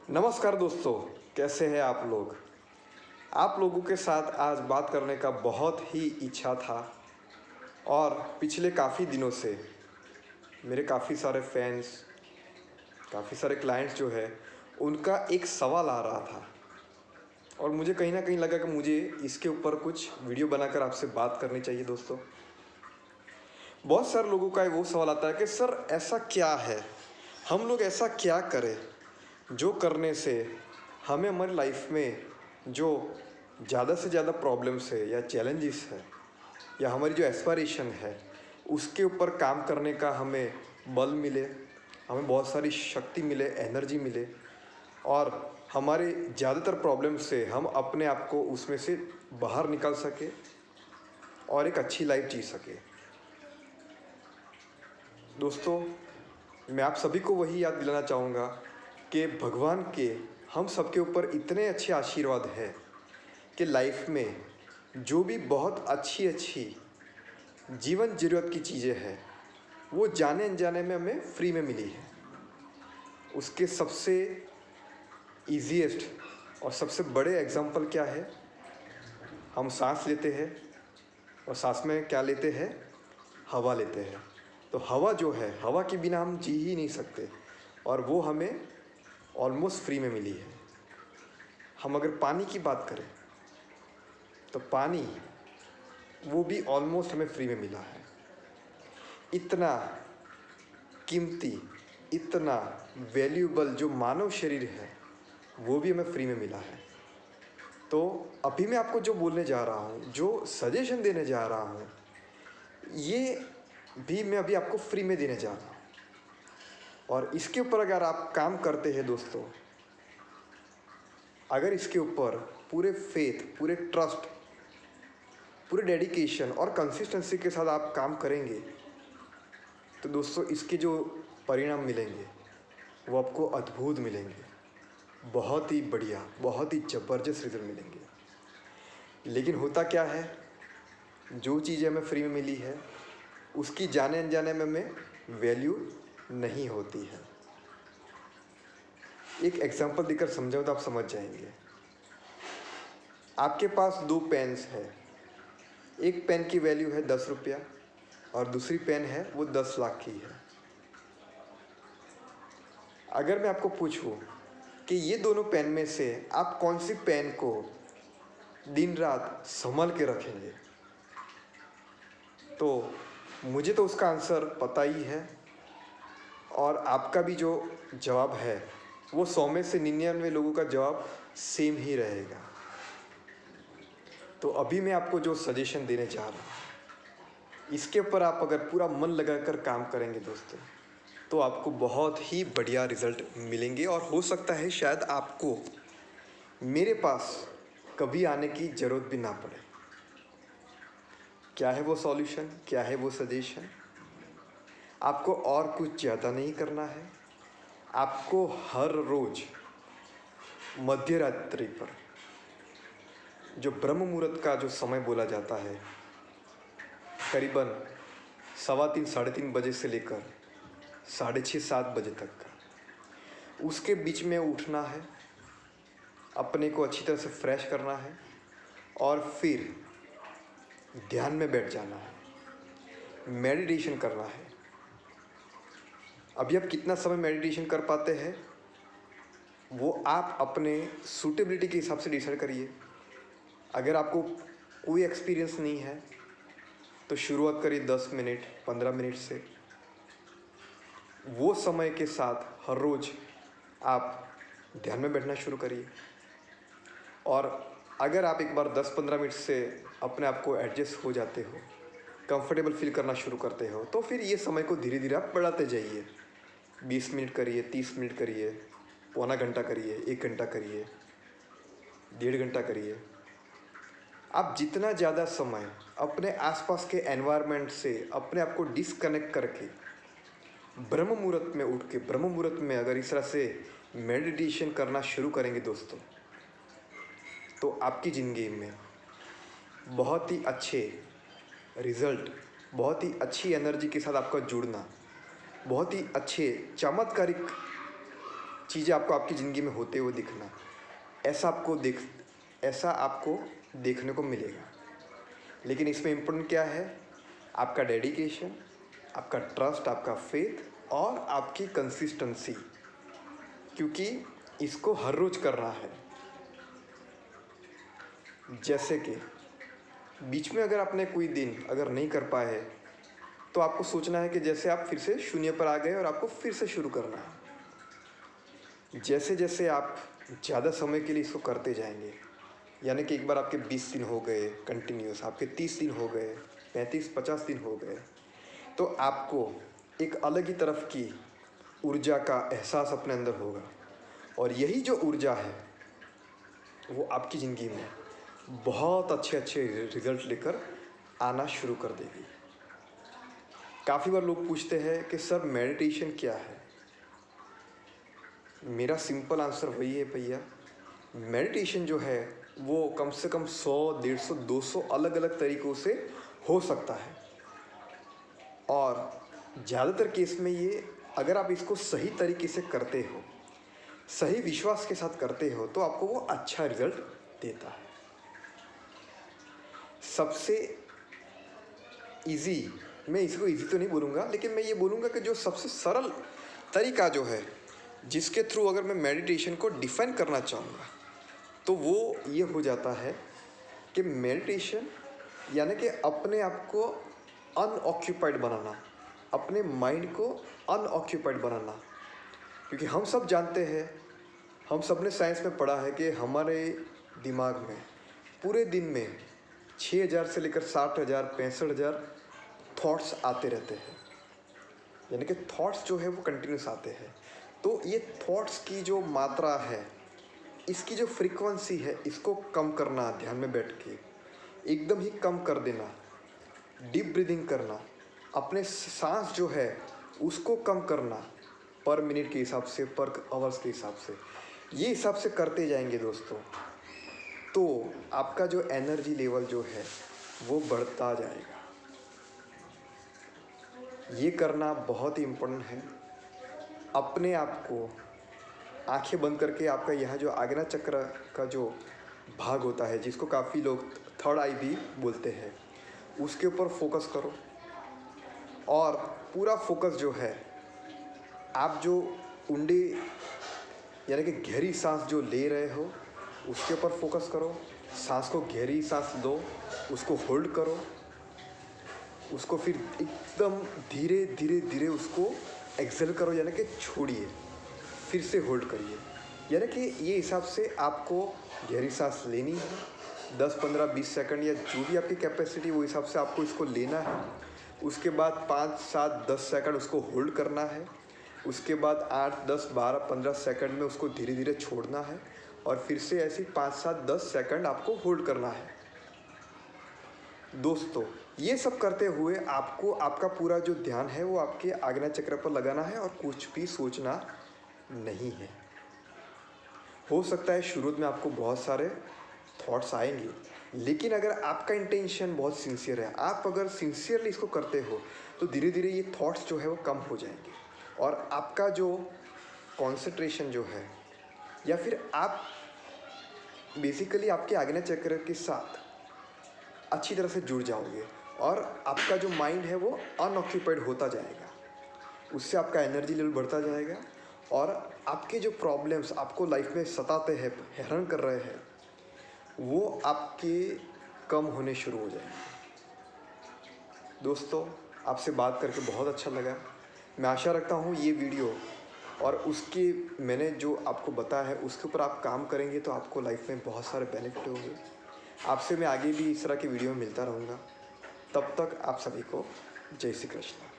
नमस्कार दोस्तों, कैसे हैं आप लोग। आप लोगों के साथ आज बात करने का बहुत ही इच्छा था और पिछले काफ़ी दिनों से मेरे काफ़ी सारे फैंस, काफ़ी सारे क्लाइंट्स जो है उनका एक सवाल आ रहा था और मुझे कहीं ना कहीं लगा कि मुझे इसके ऊपर कुछ वीडियो बनाकर आपसे बात करनी चाहिए। दोस्तों, बहुत सारे लोगों का वो सवाल आता है कि सर ऐसा क्या है, हम लोग ऐसा क्या करें जो करने से हमें हमारी लाइफ में जो ज़्यादा से ज़्यादा प्रॉब्लम्स है या चैलेंजेस है या हमारी जो एस्पायरेशन है उसके ऊपर काम करने का हमें बल मिले, हमें बहुत सारी शक्ति मिले, एनर्जी मिले और हमारे ज़्यादातर प्रॉब्लम से हम अपने आप को उसमें से बाहर निकाल सके और एक अच्छी लाइफ जी सके। दोस्तों, मैं आप सभी को वही याद दिलाना चाहूँगा कि भगवान के हम सबके ऊपर इतने अच्छे आशीर्वाद हैं कि लाइफ में जो भी बहुत अच्छी अच्छी जीवन ज़रूरत की चीज़ें हैं वो जाने अनजाने में हमें फ्री में मिली है। उसके सबसे ईजीएस्ट और सबसे बड़े एग्जाम्पल क्या है, हम सांस लेते हैं और सांस में क्या लेते हैं, हवा लेते हैं। तो हवा जो है, हवा के बिना हम जी ही नहीं सकते और वो हमें ऑलमोस्ट फ्री में मिली है। हम अगर पानी की बात करें तो पानी वो भी ऑलमोस्ट हमें फ्री में मिला है। इतना कीमती, इतना वैल्यूएबल जो मानव शरीर है वो भी हमें फ्री में मिला है। तो अभी मैं आपको जो बोलने जा रहा हूँ, जो सजेशन देने जा रहा हूँ, ये भी मैं अभी आपको फ्री में देने जा रहा हूँ और इसके ऊपर अगर आप काम करते हैं दोस्तों, अगर इसके ऊपर पूरे फेथ, पूरे ट्रस्ट, पूरे डेडिकेशन और कंसिस्टेंसी के साथ आप काम करेंगे तो दोस्तों इसके जो परिणाम मिलेंगे वो आपको अद्भुत मिलेंगे, बहुत ही बढ़िया, बहुत ही ज़बरदस्त रिजल्ट मिलेंगे। लेकिन होता क्या है, जो चीज़ें हमें फ्री में मिली है उसकी जाने अनजाने में हमें वैल्यू नहीं होती है। एक एग्जांपल देकर समझाऊँ तो आप समझ जाएंगे। आपके पास दो पेन्स है, एक पेन की वैल्यू है 10 रुपया और दूसरी पेन है वो 10 लाख की है। अगर मैं आपको पूछूं कि ये दोनों पेन में से आप कौन सी पेन को दिन रात संभाल के रखेंगे, तो मुझे तो उसका आंसर पता ही है और आपका भी जो जवाब है वो 100 में से 99 लोगों का जवाब सेम ही रहेगा। तो अभी मैं आपको जो सजेशन देने जा रहा हूँ, इसके ऊपर आप अगर पूरा मन लगाकर काम करेंगे दोस्तों तो आपको बहुत ही बढ़िया रिज़ल्ट मिलेंगे और हो सकता है शायद आपको मेरे पास कभी आने की ज़रूरत भी ना पड़े। क्या है वो सॉल्यूशन, क्या है वो सजेशन? आपको और कुछ ज़्यादा नहीं करना है। आपको हर रोज़ मध्य रात्रि पर जो ब्रह्म मुहूर्त का जो समय बोला जाता है, करीबन 3:15 साढ़े 3 बजे से लेकर 6:30 7 बजे तक का, उसके बीच में उठना है, अपने को अच्छी तरह से फ्रेश करना है और फिर ध्यान में बैठ जाना है, मेडिटेशन करना है। अभी आप कितना समय मेडिटेशन कर पाते हैं वो आप अपने सूटेबिलिटी के हिसाब से डिसाइड करिए। अगर आपको कोई एक्सपीरियंस नहीं है तो शुरुआत करिए 10 मिनट 15 मिनट से। वो समय के साथ हर रोज़ आप ध्यान में बैठना शुरू करिए और अगर आप एक बार 10-15 मिनट से अपने आप को एडजस्ट हो जाते हो, कंफर्टेबल फील करना शुरू करते हो, तो फिर ये समय को धीरे धीरे आप बढ़ाते जाइए। 20 मिनट करिए, 30 मिनट करिए, पौना घंटा करिए, 1 घंटा करिए, 1.5 घंटा करिए। आप जितना ज़्यादा समय अपने आसपास के एनवायरनमेंट से अपने आप को डिसकनेक्ट करके ब्रह्म मुहूर्त में उठ के, ब्रह्म मुहूर्त में अगर इस तरह से मेडिटेशन करना शुरू करेंगे दोस्तों, तो आपकी ज़िंदगी में बहुत ही अच्छे रिज़ल्ट, बहुत ही अच्छी एनर्जी के साथ आपका जुड़ना, बहुत ही अच्छे चमत्कारिक चीज़ें आपको आपकी ज़िंदगी में होते हुए दिखना, ऐसा आपको देखने को मिलेगा। लेकिन इसमें इम्पोर्टेंट क्या है? आपका डेडिकेशन, आपका ट्रस्ट, आपका फेथ और आपकी कंसिस्टेंसी, क्योंकि इसको हर रोज़ करना है। जैसे कि बीच में अगर आपने कोई दिन अगर नहीं कर पाए, तो आपको सोचना है कि जैसे आप फिर से शून्य पर आ गए और आपको फिर से शुरू करना है। जैसे जैसे आप ज़्यादा समय के लिए इसको करते जाएंगे, यानी कि एक बार आपके 20 दिन हो गए कंटिन्यूस, आपके 30 दिन हो गए, 35-50 दिन हो गए, तो आपको एक अलग ही तरफ की ऊर्जा का एहसास अपने अंदर होगा। और यही जो ऊर्जा है वो आपकी ज़िंदगी में बहुत अच्छे अच्छे रिजल्ट लेकर आना शुरू कर देगी। काफ़ी बार लोग पूछते हैं कि सर मेडिटेशन क्या है? मेरा सिंपल आंसर वही है भैया, मेडिटेशन जो है वो कम से कम 100, 150, 200 अलग अलग तरीक़ों से हो सकता है। और ज़्यादातर केस में ये अगर आप इसको सही तरीके से करते हो, सही विश्वास के साथ करते हो, तो आपको वो अच्छा रिजल्ट देता है। सबसे इजी, मैं इसको इजी तो नहीं बोलूँगा, लेकिन मैं ये बोलूँगा कि जो सबसे सरल तरीका जो है, जिसके थ्रू अगर मैं मेडिटेशन को डिफ़ाइन करना चाहूँगा, तो वो ये हो जाता है कि मेडिटेशन यानी कि अपने आप को अनऑक्यूपाइड बनाना, अपने माइंड को अनऑक्यूपाइड बनाना। क्योंकि हम सब जानते हैं, हम सब ने साइंस में पढ़ा है कि हमारे दिमाग में पूरे दिन में 6000 से लेकर 60,000, 65,000 थॉट्स आते रहते हैं। यानी कि थॉट्स जो है वो कंटिन्यूस आते हैं। तो ये थॉट्स की जो मात्रा है, इसकी जो फ्रीक्वेंसी है, इसको कम करना, ध्यान में बैठ के एकदम ही कम कर देना, डीप ब्रीदिंग करना, अपने सांस जो है उसको कम करना, पर मिनट के हिसाब से, पर आवर्स के हिसाब से, ये हिसाब से करते जाएंगे दोस्तों, तो आपका जो एनर्जी लेवल जो है वो बढ़ता जाएगा। ये करना बहुत ही इम्पोर्टेंट है। अपने आप को आंखें बंद करके आपका यहाँ जो आज्ञा चक्र का जो भाग होता है, जिसको काफ़ी लोग थर्ड आई भी बोलते हैं, उसके ऊपर फोकस करो। और पूरा फोकस जो है, आप जो ऊंडे यानी कि गहरी सांस जो ले रहे हो उसके ऊपर फोकस करो। सांस को गहरी सांस दो, उसको होल्ड करो, उसको फिर एकदम धीरे धीरे धीरे उसको एक्सेल करो, यानी कि छोड़िए, फिर से होल्ड करिए। यानी कि ये हिसाब से आपको गहरी सांस लेनी है, 10, 15, 20 सेकंड या जो भी आपकी कैपेसिटी, वो हिसाब से आपको इसको लेना है। उसके बाद 5, 7, 10 सेकंड उसको होल्ड करना है। उसके बाद 8, 10, 12, 15 सेकंड में उसको धीरे धीरे छोड़ना है, और फिर से ऐसे 5, 7, 10 सेकंड आपको होल्ड करना है। दोस्तों, ये सब करते हुए आपको आपका पूरा जो ध्यान है वो आपके आज्ञा चक्र पर लगाना है, और कुछ भी सोचना नहीं है। हो सकता है शुरू में आपको बहुत सारे थॉट्स आएंगे, लेकिन अगर आपका इंटेंशन बहुत सिंसियर है, आप अगर सिंसियरली इसको करते हो, तो धीरे धीरे ये थॉट्स जो है वो कम हो जाएंगे, और आपका जो कंसंट्रेशन जो है, या फिर आप बेसिकली आपके आज्ञा चक्र के साथ अच्छी तरह से जुड़ जाओगे, और आपका जो माइंड है वो अनऑक्यूपाइड होता जाएगा। उससे आपका एनर्जी लेवल बढ़ता जाएगा, और आपके जो प्रॉब्लम्स आपको लाइफ में सताते हैं, हैरान कर रहे हैं, वो आपके कम होने शुरू हो जाएंगे। दोस्तों, आपसे बात करके बहुत अच्छा लगा। मैं आशा रखता हूँ ये वीडियो और उसके मैंने जो आपको बताया है उसके ऊपर आप काम करेंगे तो आपको लाइफ में बहुत सारे बेनिफिट होंगे। आपसे मैं आगे भी इस तरह की वीडियो में मिलता रहूँगा। तब तक आप सभी को जय श्री कृष्ण।